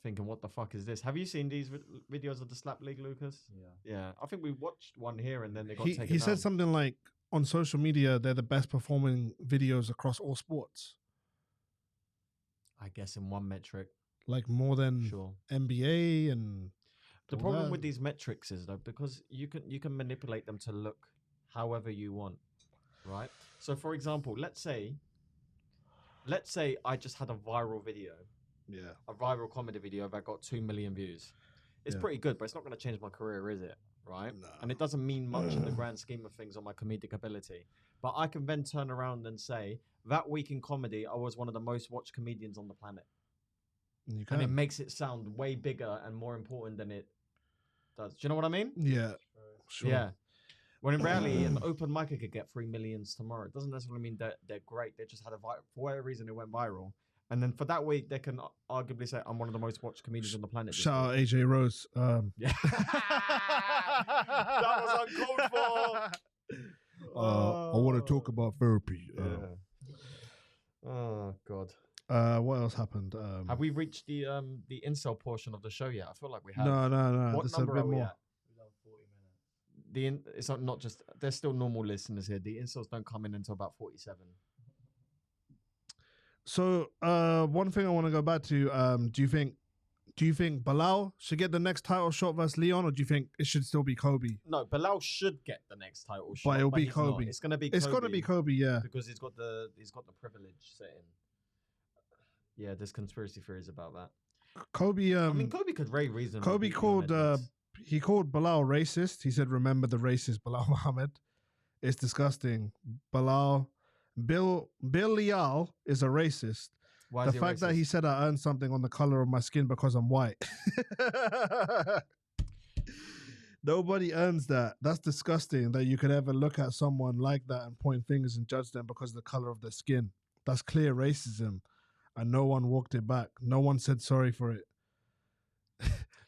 thinking, "What the fuck is this?" Have you seen these videos of the slap league, Lucas? Yeah. I think we watched one here, and then they got taken he down. said something like, on social media, they're the best performing videos across all sports. I guess in one metric, like more than NBA and. The problem with these metrics is though, because you can manipulate them to look however you want, right? So for example, let's say I just had a viral video, a viral comedy video that got 2 million views. It's pretty good, but it's not going to change my career, is it? Right? No. And it doesn't mean much in the grand scheme of things on my comedic ability. But I can then turn around and say that week in comedy, I was one of the most watched comedians on the planet. And it makes it sound way bigger and more important than it does. Do you know what I mean? Yeah. Sure. Yeah. When in reality, an open micer could get 3 millions tomorrow. It doesn't necessarily mean that they're great. They just had for whatever reason, it went viral. And then for that week, they can arguably say, I'm one of the most watched comedians on the planet. Shout out AJ Rose. Yeah. That was uncalled for. I want to talk about therapy. Oh, God. What else happened? Have we reached the incel portion of the show yet? I feel like we have. No. What There's number a bit are we more. at? It's not just. There's still normal listeners here. The incels don't come in until about 47. So, one thing I want to go back to. Do you think Belal should get the next title shot versus Leon, or do you think it should still be Kobe? No, Belal should get the next title shot, but it'll be Kobe. It's gonna be. It's gonna be Kobe, yeah, because he's got the privilege setting. Yeah, there's conspiracy theories about that. Kobe. I mean, Kobe could very reasonably. Kobe called. He called Belal racist. He said, "Remember the racist Belal Muhammad. It's disgusting. Belal is a racist. Why the is he fact racist? that he said I earned something on the color of my skin because I'm white. Nobody earns that. That's disgusting that you could ever look at someone like that and point fingers and judge them because of the color of their skin. That's clear racism. And no one walked it back. No one said sorry for it.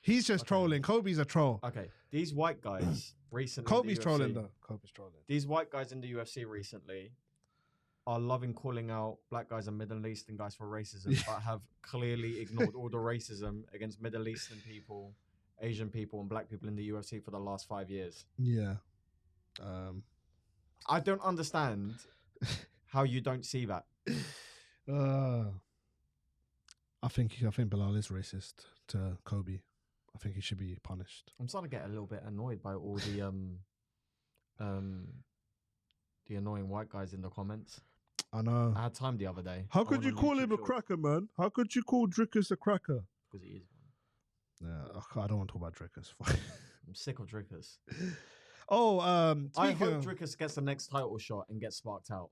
He's just trolling. Kobe's a troll. Okay, these white guys recently. Kobe's trolling though. Kobe's trolling. These white guys in the UFC recently are loving calling out black guys and Middle Eastern guys for racism, but have clearly ignored all the racism against Middle Eastern people, Asian people, and black people in the UFC for the last 5 years. Yeah. I don't understand how you don't see that. I think Belal is racist to Kobe. I think he should be punished. I'm starting to get a little bit annoyed by all the annoying white guys in the comments. I know. I had time the other day. How could you call him a cracker, man? How could you call Drickus a cracker? Because he is one. Yeah, I don't want to talk about Drickus. I'm sick of Drickus. Oh, I hope Drickus gets the next title shot and gets sparked out.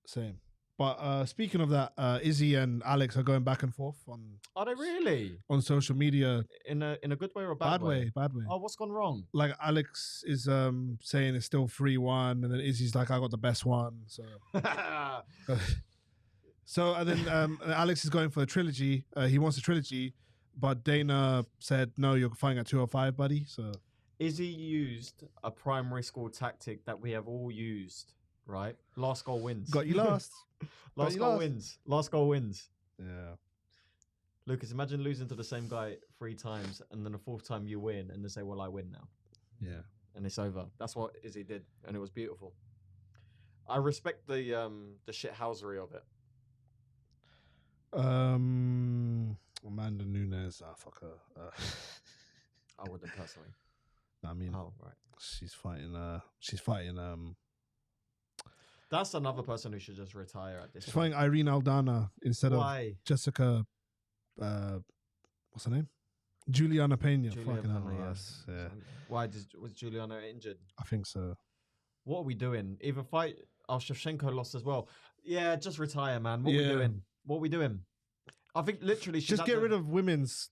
Same. But speaking of that, Izzy and Alex are going back and forth on. Are they really? On social media. In a good way or a bad way? Bad way. Oh, what's gone wrong? Like Alex is saying it's still 3-1, and then Izzy's like, I got the best one. So. So and then Alex is going for a trilogy. He wants a trilogy, but Dana said no. You're fighting at 205, buddy. So. Izzy used a primary school tactic that we have all used. Right? Last goal wins. Got you last. Last goal wins. Last goal wins. Yeah. Lucas, imagine losing to the same guy 3 times and then the 4th time you win and they say, well, I win now. Yeah. And it's over. That's what Izzy did. And it was beautiful. I respect the shithousery of it. Amanda Nunes. Fuck her. I wouldn't personally. I mean, oh, right. She's fighting. That's another person who should just retire at this She's point. fighting Irene Aldana instead of Jessica. What's her name? Juliana Pena. Fucking hell, yes. Yeah. Why was Juliana injured? I think so. What are we doing? Either fight. Oh, Shevchenko lost as well. Yeah, just retire, man. What are we doing? I think literally just get rid of women's.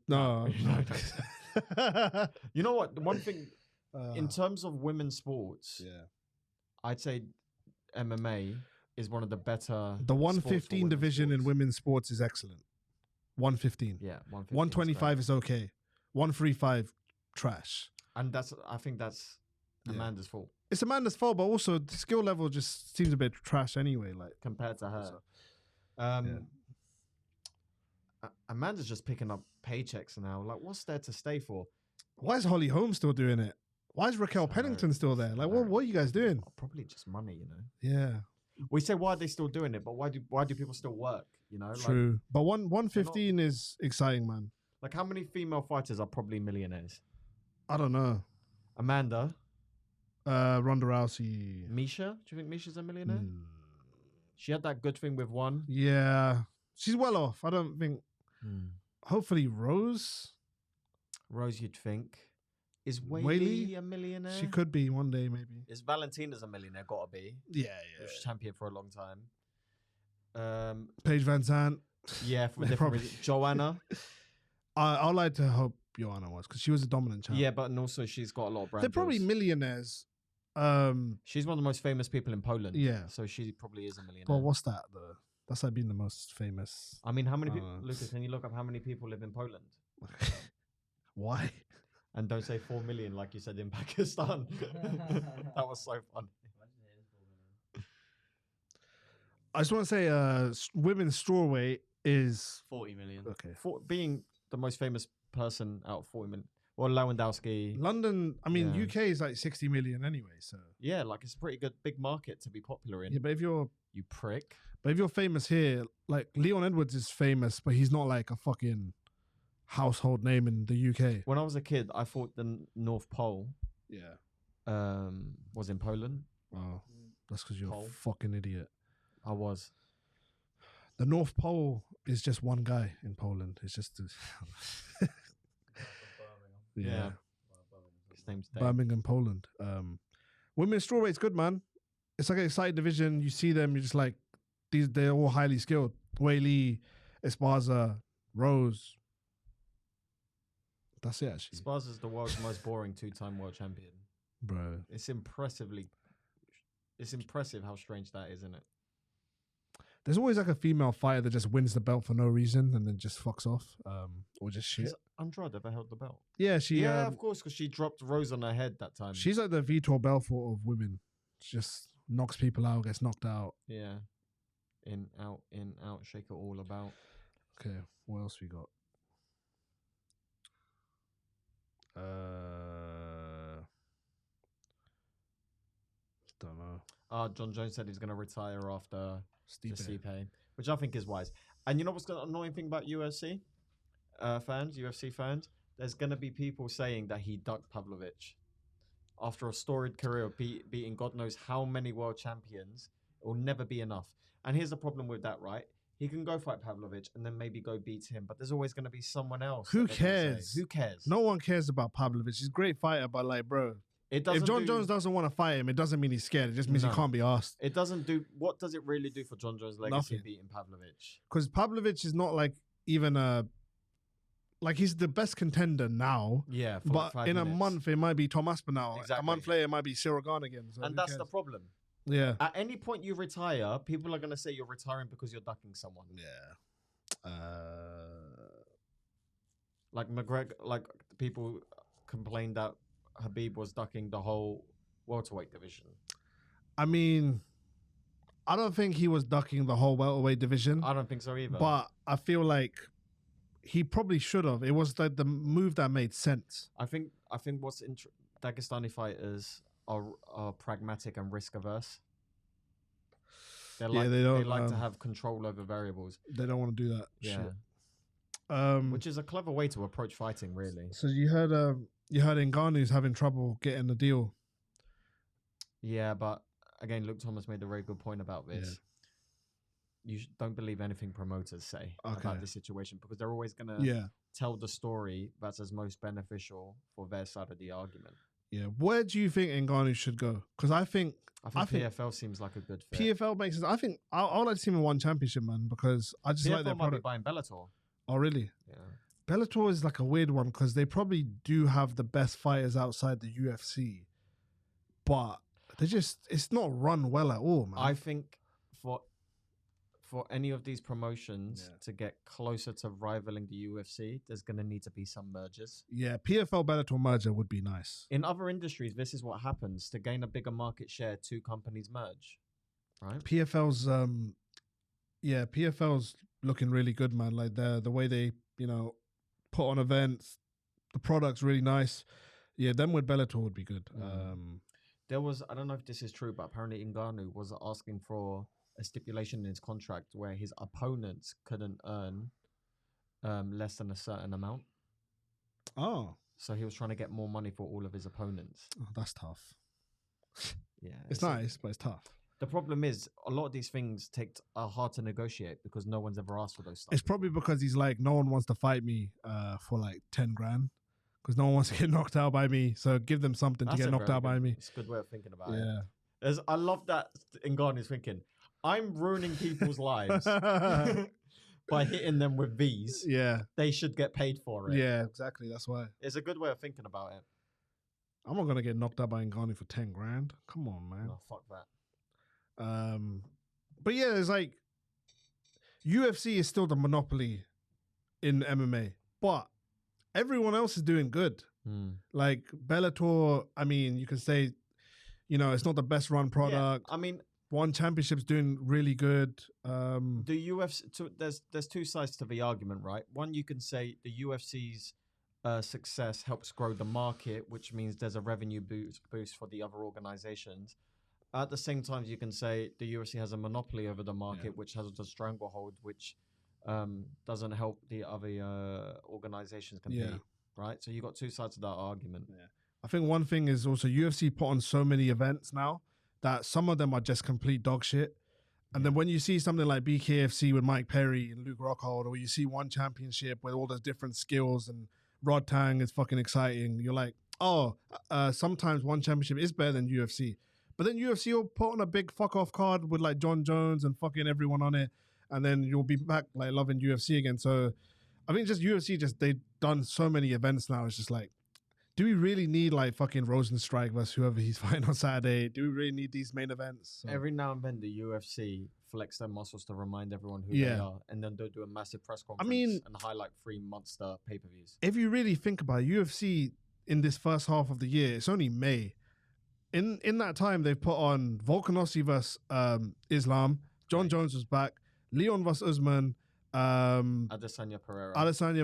No. You know what? The one thing in terms of women's sports, yeah, I'd say MMA is one of the better. The 115 division in women's sports is excellent. 115. Yeah, 125 is okay. 135 trash. And I think that's Amanda's fault. It's Amanda's fault, but also the skill level just seems a bit trash anyway. Like compared to her. Amanda's just picking up paychecks now. Like, what's there to stay for? Why is Holly Holm still doing it? Why is Raquel Pennington still there? Like, what are you guys doing? Probably just money, you know. Yeah. We say why are they still doing it, but why do people still work? You know. True, like, but 115 is exciting, man. Like, how many female fighters are probably millionaires? I don't know. Amanda. Ronda Rousey. Misha? Do you think Misha's a millionaire? She had that good thing with one. Yeah. She's well off. I don't think. Hopefully Rose, you'd think. Is Whaley a millionaire? She could be one day, maybe. Is Valentina's a millionaire? Gotta be. Yeah. She was champion for a long time. Paige Van Zandt. Yeah, from a different reason. Joanna. I'd like to hope Joanna was, because she was a dominant champ. Yeah, but also she's got a lot of brands. They're probably millionaires. She's one of the most famous people in Poland. Yeah. So she probably is a millionaire. Well, what's that though? That's like being the most famous. I mean, how many people? Lucas, can you look up how many people live in Poland? Why? And don't say 4 million like you said in Pakistan. That was so funny. I just want to say, women's strawweight is 40 million. Okay. Being the most famous person out of 40 million. Well, Lewandowski. London, I mean, UK is like 60 million anyway, so. Yeah, like it's a pretty good big market to be popular in. Yeah, but if you're... You prick. But if you're famous here, like Leon Edwards is famous, but he's not like a fucking household name in the UK. When I was a kid, I thought the North Pole was in Poland. Oh, that's because you're a fucking idiot. I was. The North Pole is just one guy in Poland. It's just... Yeah. His name's Dave. Birmingham, Poland. Women's strawweight's good, man. It's like an exciting division. You see them, you're just like, they're all highly skilled. Whaley, Esparza, Rose. That's it, actually. Esparza's the world's most boring 2-time world champion. Bro. It's impressive how strange that is, isn't it? There's always like a female fighter that just wins the belt for no reason and then just fucks off, or just shit. Has Andrade ever held the belt? Yeah, of course, because she dropped Rose on her head that time. She's like the Vitor Belfort of women. She just knocks people out, gets knocked out. Yeah. In, out, shake it all about. Okay, what else we got? Don't know. John Jones said he's going to retire after Stipe. the Stipe, which I think is wise. And you know what's the annoying thing about UFC fans? There's going to be people saying that he ducked Pavlovich. After a storied career beating God knows how many world champions, it will never be enough. And here's the problem with that, right? He can go fight Pavlovich and then maybe go beat him, but there's always going to be someone else. Who cares? Who cares? No one cares about Pavlovich. He's a great fighter, but like, bro, if John Jones doesn't want to fight him, it doesn't mean he's scared. It just means he can't be asked. It doesn't do... What does it really do for John Jones' legacy Nothing. beating Pavlovich? Because Pavlovich is not like even a... Like, he's the best contender now. Yeah, for but like in 5 a minutes. month, it might be Tom Aspinall. Exactly. A month later, it might be Cyril Gane again. So and that's the problem. Yeah. At any point you retire, people are going to say you're retiring because you're ducking someone. Yeah. Like McGregor, like people complained that Habib was ducking the whole welterweight division. I mean, I don't think he was ducking the whole welterweight division. I don't think so either. But I feel like he probably should have. It was like the move that made sense. I think what's Dagestani fighters are pragmatic and risk averse. They like to have control over variables. They don't want to do that. Yeah. Shit. Which is a clever way to approach fighting, really. So you heard Ngannou's having trouble getting a deal. Yeah, but again, Luke Thomas made a very good point about this. Yeah. You don't believe anything promoters say about this situation because they're always going to tell the story that's as most beneficial for their side of the argument. Yeah. Where do you think Ngannou should go? Because I think PFL seems like a good fit. PFL makes sense. I think I would like to see him in one championship, man, because I just like their product. Might be buying Bellator. Oh, really? Yeah. Bellator is like a weird one because they probably do have the best fighters outside the UFC, but it's not run well at all, man. I think for any of these promotions to get closer to rivaling the UFC, there's going to need to be some mergers. Yeah, PFL Bellator merger would be nice. In other industries, this is what happens. To gain a bigger market share, two companies merge, right? PFL's PFL's looking really good, man. Like the way they, put on events, the product's really nice. Yeah, them with Bellator would be good. There was, I don't know if this is true, but apparently Ngannou was asking for a stipulation in his contract where his opponents couldn't earn less than a certain amount. Oh. So he was trying to get more money for all of his opponents. Oh, that's tough. Yeah. It's nice, but it's tough. The problem is a lot of these things are hard to negotiate because no one's ever asked for those stuff. It's probably because he's like, no one wants to fight me for like 10 grand because no one wants to get knocked out by me. So give them something to get knocked out by me. It's a good way of thinking about it. Yeah. I love that Ngannou's thinking, I'm ruining people's lives by hitting them with these. Yeah. They should get paid for it. Yeah, exactly. That's why. It's a good way of thinking about it. I'm not going to get knocked out by Ngannou for 10 grand. Come on, man. No, fuck that. But yeah, it's like UFC is still the monopoly in MMA, but everyone else is doing good. Like Bellator, I mean, you can say, it's not the best run product. Yeah, I mean, One Championship's doing really good. The UFC, there's two sides to the argument, right? One, you can say the UFC's success helps grow the market, which means there's a revenue boost for the other organizations. At the same time, you can say the UFC has a monopoly over the market, which has a stranglehold, which doesn't help the other organizations compete, right? So you got two sides to that argument. Yeah. I think one thing is also UFC put on so many events now that some of them are just complete dog shit. And then when you see something like BKFC with Mike Perry and Luke Rockhold, or you see One Championship with all those different skills and Rod Tang is fucking exciting, you're like, sometimes One Championship is better than UFC. But then UFC will put on a big fuck off card with like John Jones and fucking everyone on it. And then you'll be back like loving UFC again. So I think just UFC, they've done so many events now. It's just like, do we really need like fucking Rosenstrike versus whoever he's fighting on Saturday? Do we really need these main events? So. Every now and then the UFC flex their muscles to remind everyone who they are. And then they'll do a massive press conference and highlight 3 monster pay-per-views. If you really think about it, UFC in this first half of the year, it's only May. In that time, they've put on Volkanovski versus Islam. John Jones was back. Leon versus Usman. Adesanya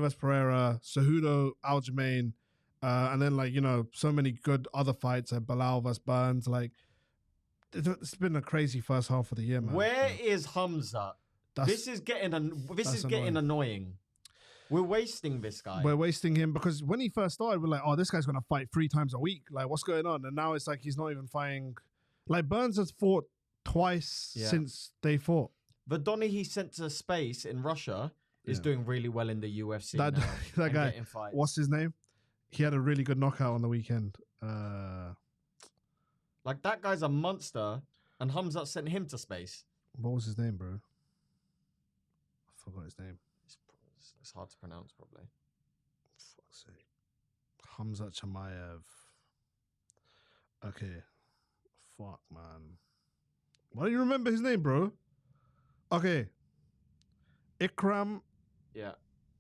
versus Pereira. Cejudo, Aljamain. And then, so many good other fights. Belal versus Burns. Like, it's been a crazy first half of the year, man. Where is Hamza? This is getting annoying. We're wasting this guy. We're wasting him because when he first started, we're like, oh, this guy's going to fight 3 times a week. Like, what's going on? And now it's like he's not even fighting. Like, Burns has fought twice since they fought. The Donny he sent to space in Russia is doing really well in the UFC. That guy, what's his name? He had a really good knockout on the weekend. Like, that guy's a monster, and Hamza sent him to space. What was his name, bro? I forgot his name. It's hard to pronounce, probably. Fuck's sake. Hamza Chimaev. Okay. Fuck, man. Why don't you remember his name, bro? Okay. Ikram. Yeah.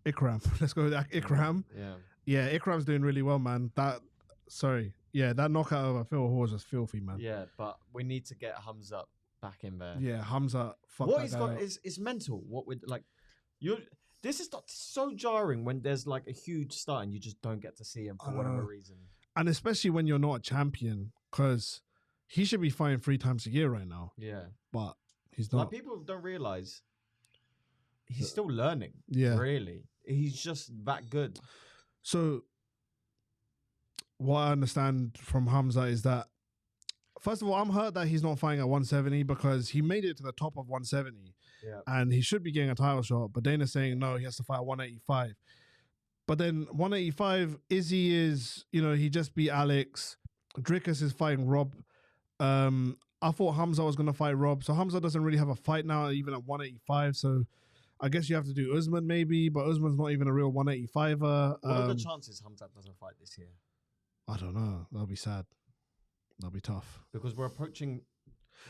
Ikram. Let's go with Ikram. Yeah. Yeah, Ikram's doing really well, man. That knockout over Phil Hawes was filthy, man. Yeah, but we need to get Hamza back in there. Yeah, Hamza. Fuck what that he's guy got up. is mental. What with like you. This is so jarring when there's like a huge star and you just don't get to see him for whatever reason. And especially when you're not a champion, because he should be fighting 3 times a year right now. Yeah. But he's not. Like, people don't realize he's still learning. Yeah. Really. He's just that good. So what I understand from Hamza is that, first of all, I'm hurt that he's not fighting at 170 because he made it to the top of 170. Yeah. And he should be getting a title shot. But Dana's saying, no, he has to fight 185. But then 185, Izzy is, he just beat Alex. Drickus is fighting Rob. I thought Hamza was going to fight Rob. So Hamza doesn't really have a fight now, even at 185. So I guess you have to do Usman maybe. But Usman's not even a real 185er. What are the chances Hamza doesn't fight this year? I don't know. That'll be sad. That'll be tough. Because we're approaching.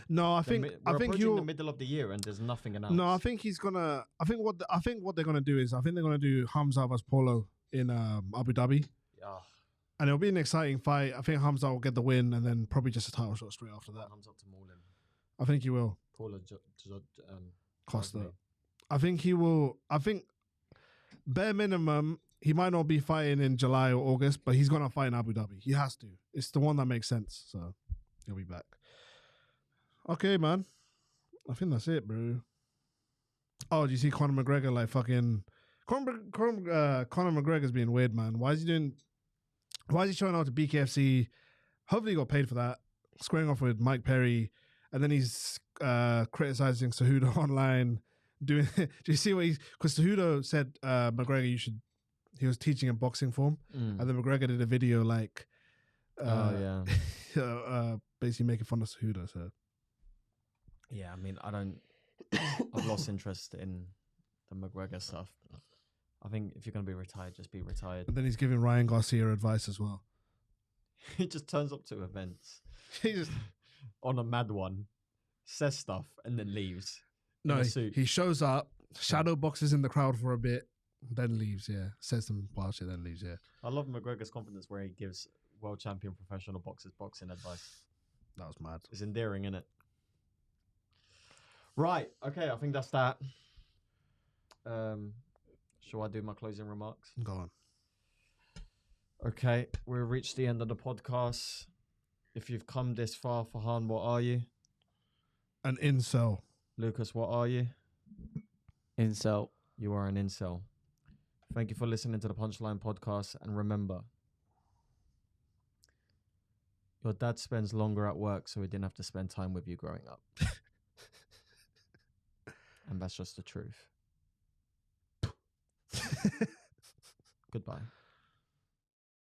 No, I the think mi- we're I think approaching the you. middle of the year and there's nothing announced. No, I think he's gonna. I think what they're gonna do is they're gonna do Hamza vs Polo in Abu Dhabi, Yeah. and it'll be an exciting fight. I think Hamza will get the win, and then probably just a title shot straight after that. Comes up to Maulin. I think he will. Paula Costa. I think he will. I think bare minimum, he might not be fighting in July or August, but he's gonna fight in Abu Dhabi. He has to. It's the one that makes sense. So he'll be back. Okay, man. I think that's it, bro. Oh, do you see Conor McGregor like fucking? Conor McGregor's being weird, man. Why is he showing out to BKFC? Hopefully he got paid for that. Squaring off with Mike Perry, and then he's criticizing Cejudo online. Do you see what he's? Because Cejudo said McGregor, he was teaching him boxing form, and then McGregor did a video like, basically making fun of Cejudo. So yeah, I mean, I've lost interest in the McGregor stuff. I think if you're going to be retired, just be retired. And then he's giving Ryan Garcia advice as well. He just turns up to events. He just on a mad one, says stuff, and then leaves. No, he shows up, shadow boxes in the crowd for a bit, then leaves, yeah. Says some wild shit, then leaves, yeah. I love McGregor's confidence where he gives world champion professional boxers boxing advice. That was mad. It's endearing, isn't it? Right, okay, I think that's that. Shall I do my closing remarks? Go on. Okay, we've reached the end of the podcast. If you've come this far, Farhan, what are you? An incel. Lucas, what are you? Incel. You are an incel. Thank you for listening to the Punchline podcast. And remember, your dad spends longer at work, so he didn't have to spend time with you growing up. And that's just the truth. Goodbye.